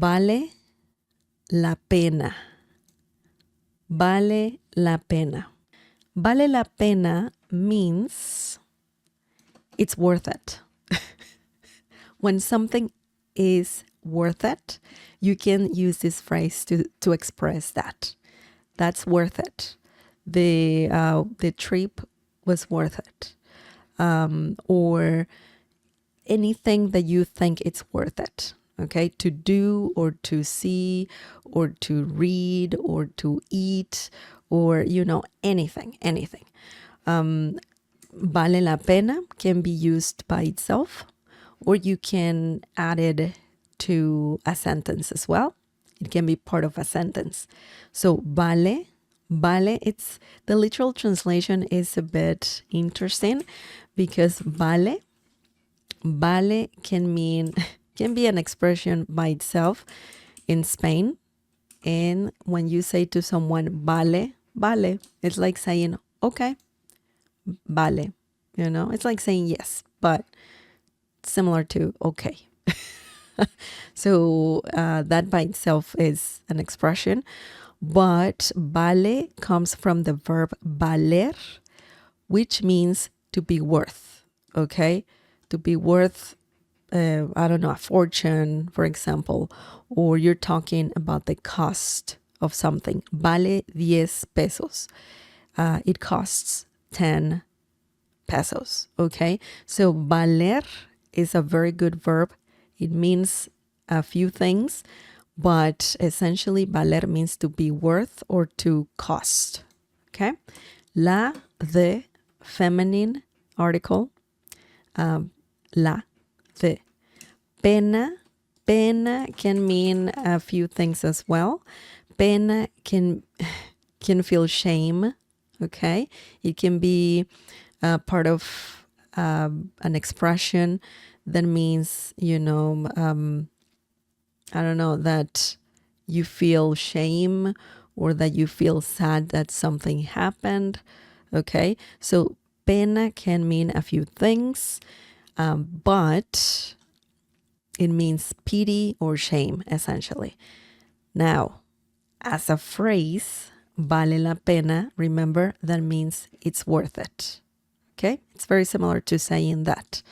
vale la pena. Vale la pena. Vale la pena means it's worth it. When something is worth it, you can use this phrase to express that. That's worth it. The trip was worth it. Or anything that you think it's worth it. Okay, to do or to see or to read or to eat or, anything. Vale la pena can be used by itself, or you can add it to a sentence as well. It can be part of a sentence. So vale, it's the literal translation is a bit interesting because vale can be an expression by itself in Spain. And when you say to someone vale, it's like saying okay, vale. It's like saying yes, but similar to okay. So that by itself is an expression, but vale comes from the verb valer, which means to be worth. Okay, to be worth, I don't know, a fortune, for example, or you're talking about the cost of something. Vale 10 pesos. It costs 10 pesos. Okay, so valer is a very good verb. It means a few things, but essentially valer means to be worth or to cost. Okay, la, the, feminine article, la, the. Pena can mean a few things as well. Pena can feel shame. Okay, it can be part of an expression that means, I don't know, that you feel shame or that you feel sad that something happened. Okay, so pena can mean a few things, but it means pity or shame, essentially. Now, as a phrase, vale la pena, remember, that means it's worth it. Okay, it's very similar to saying that.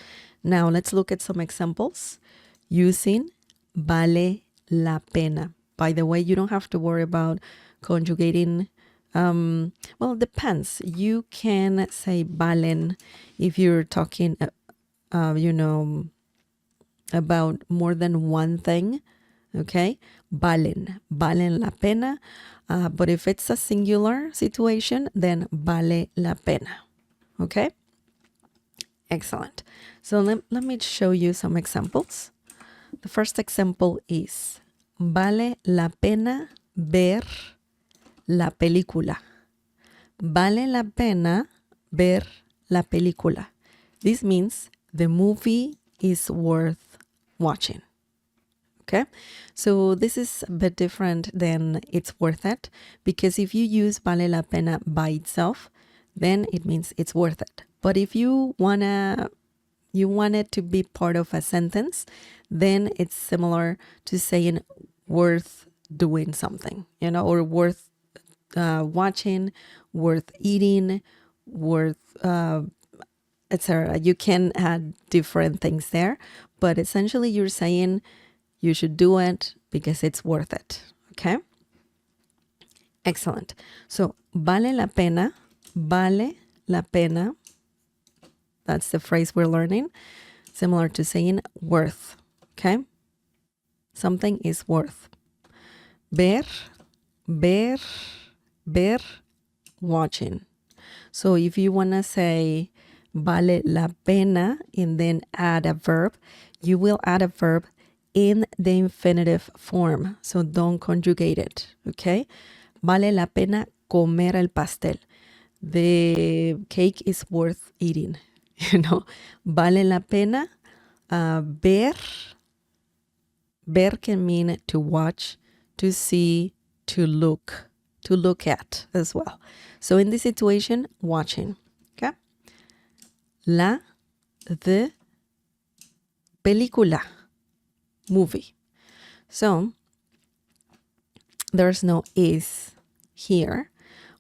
Now, let's look at some examples using vale la pena. By the way, you don't have to worry about conjugating. Well, it depends. You can say valen if you're talking, about more than one thing. Okay, valen la pena. But if it's a singular situation, then vale la pena. Okay, excellent. So let me show you some examples. The first example is vale la pena ver la película. Vale la pena ver la película. This means the movie is worth watching. Okay, so this is a bit different than it's worth it, because if you use vale la pena by itself, then it means it's worth it. But if you want it to be part of a sentence, then it's similar to saying worth doing something, or worth watching, worth eating, worth etc. You can add different things there, but essentially you're saying you should do it because it's worth it. Okay? Excellent. So, vale la pena. That's the phrase we're learning. Similar to saying worth. Okay? Something is worth. Ver, watching. So if you want to say vale la pena and then add a verb, you will add a verb in the infinitive form. So don't conjugate it, okay? Vale la pena comer el pastel. The cake is worth eating, Vale la pena ver. Ver can mean to watch, to see, to look at as well. So in this situation, watching, okay? The película, movie. So there's no is here.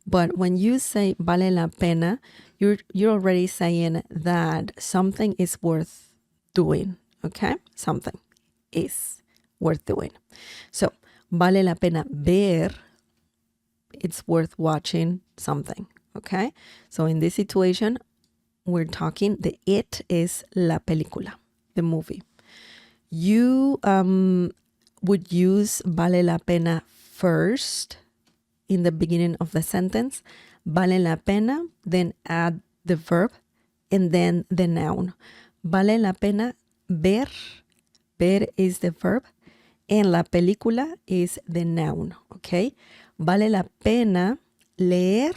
But when you say vale la pena, you're already saying that something is worth doing, okay? Something is worth doing. So, vale la pena ver, it's worth watching something, okay? So in this situation, we're talking, the it is la película, the movie. You would use vale la pena first in the beginning of the sentence, vale la pena, then add the verb, and then the noun. Vale la pena ver, ver is the verb, and la película is the noun, okay? Vale la pena leer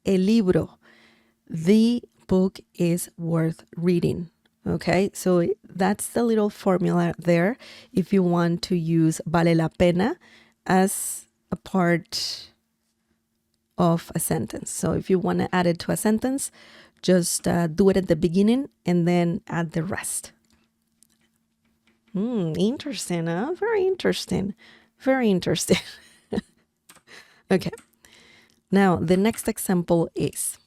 el libro. The book is worth reading. Okay, so that's the little formula there if you want to use vale la pena as a part of a sentence. So if you want to add it to a sentence, just do it at the beginning and then add the rest. Interesting, huh? Very interesting. Very interesting. Okay. Now, the next example is,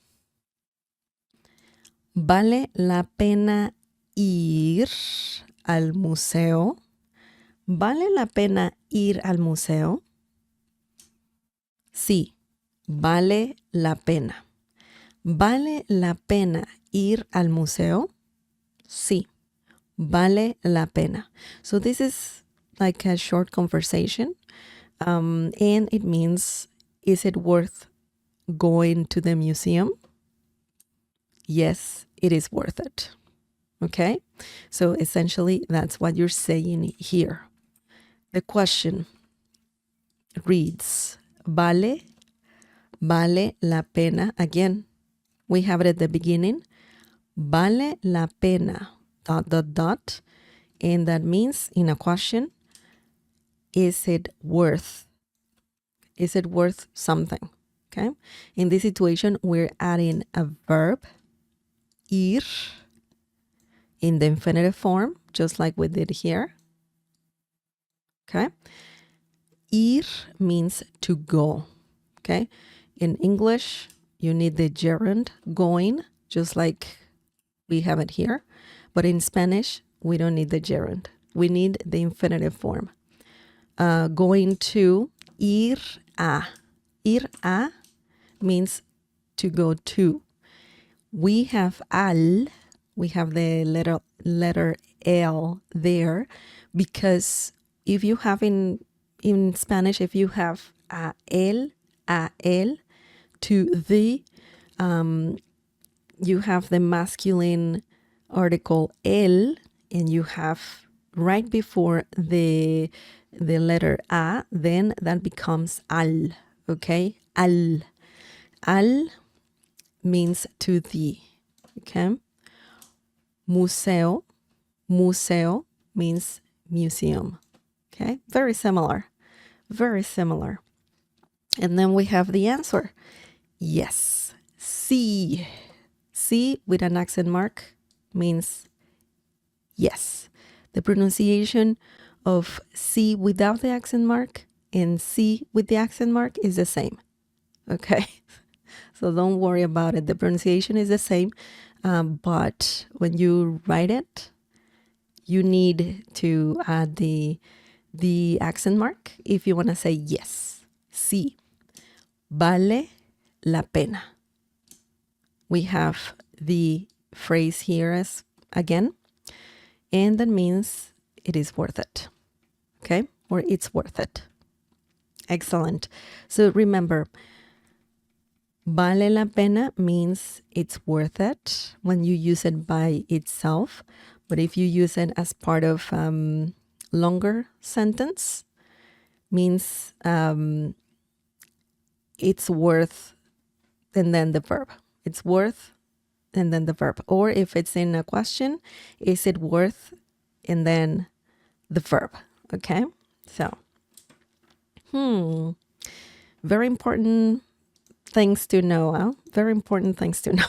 ¿vale la pena ir al museo? ¿Vale la pena ir al museo? Sí, vale la pena. ¿Vale la pena ir al museo? Sí, vale la pena. So this is like a short conversation, and it means, is it worth going to the museum? Yes, it is worth it. Okay, so essentially that's what you're saying here. The question reads, vale la pena. Again, we have it at the beginning. Vale la pena, ... And that means, in a question, is it worth? Is it worth something? Okay. In this situation, we're adding a verb, ir, in the infinitive form, just like we did here. Okay. Ir means to go. Okay. In English, you need the gerund, going, just like we have it here. But in Spanish, we don't need the gerund. We need the infinitive form. Going to, ir a. Ir a means to go to. We have al, we have the letter L there, because if you have in Spanish, if you have a el to the, you have the masculine article el, and you have right before the letter a, then that becomes al. Okay, al means to the. Okay, museo means museum. Okay, very similar. And then we have the answer. Yes, sí with an accent mark means yes. The pronunciation of sí without the accent mark and sí with the accent mark is the same. Okay, so don't worry about it. The pronunciation is the same, but when you write it, you need to add the accent mark if you want to say yes. Sí, vale la pena. We have the phrase here as again, and that means it is worth it. Okay, or it's worth it. Excellent. So remember, vale la pena means it's worth it when you use it by itself. But if you use it as part of longer sentence, means it's worth and then the verb. It's worth and then the verb. Or if it's in a question, is it worth and then the verb. Okay, so very important things to know. Very important things to know.